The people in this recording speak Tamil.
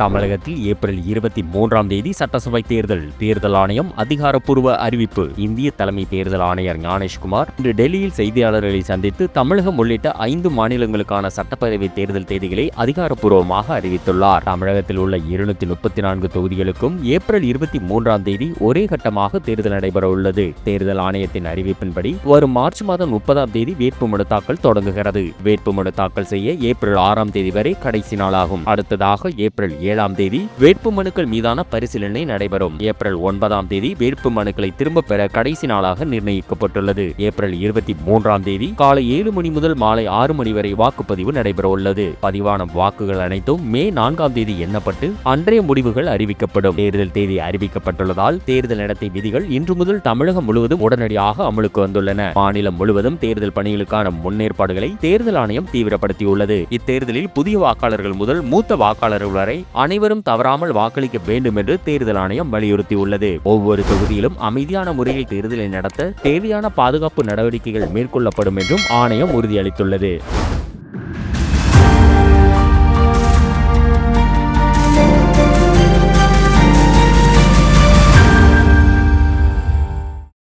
தமிழகத்தில் ஏப்ரல் 23ஆம் தேதி சட்டசபை தேர்தல். தேர்தல் ஆணையம் அதிகாரப்பூர்வ அறிவிப்பு. இந்திய தலைமை தேர்தல் ஆணையர் ஞானேஷ்குமார் இன்று டெல்லியில் செய்தியாளர்களை சந்தித்து தமிழகம் உள்ளிட்ட 5 மாநிலங்களுக்கான சட்டப்பேரவை தேர்தல் தேதிகளை அதிகாரப்பூர்வமாக அறிவித்துள்ளார். தமிழகத்தில் உள்ள 234 தொகுதிகளுக்கும் ஏப்ரல் 23ஆம் தேதி ஒரே கட்டமாக தேர்தல் நடைபெற உள்ளது. தேர்தல் ஆணையத்தின் அறிவிப்பின்படி வரும் மார்ச் மாதம் 30ஆம் தேதி வேட்புமனு தாக்கல் தொடங்குகிறது. வேட்புமனு தாக்கல் செய்ய ஏப்ரல் 6ஆம் தேதி வரை கடைசி நாளாகும். அடுத்ததாக ஏப்ரல் 7ஆம் தேதி வேட்புமனுக்கள் மீதான பரிசீலனை நடைபெறும். ஏப்ரல் 9ஆம் தேதி வேட்புமனுக்களை திரும்ப பெற கடைசி நாளாக நிர்ணயிக்கப்பட்டுள்ளது. ஏப்ரல் 23ஆம் தேதி காலை 7 மணி முதல் மாலை 6 மணி வரை வாக்குப்பதிவு நடைபெற உள்ளது. பதிவான வாக்குகள் அனைத்தும் மே 4ஆம் தேதி எண்ணப்பட்டு அன்றைய முடிவுகள் அறிவிக்கப்படும். தேர்தல் தேதி அறிவிக்கப்பட்டுள்ளதால் தேர்தல் நடத்தை விதிகள் இன்று முதல் தமிழகம் முழுவதும் உடனடியாக அமலுக்கு வந்துள்ளன. மாநிலம் முழுவதும் தேர்தல் பணிகளுக்கான முன்னேற்பாடுகளை தேர்தல் ஆணையம் தீவிரப்படுத்தியுள்ளது. இத்தேர்தலில் புதிய வாக்காளர்கள் முதல் மூத்த வாக்காளர்கள் வரை அனைவரும் தவறாமல் வாக்களிக்க வேண்டும் என்று தேர்தல் ஆணையம் வலியுறுத்தியுள்ளது. ஒவ்வொரு தொகுதியிலும் அமைதியான முறையில் தேர்தலை நடத்த தேவையான பாதுகாப்பு நடவடிக்கைகள் மேற்கொள்ளப்படும் என்றும் ஆணையம் உறுதியளித்துள்ளது.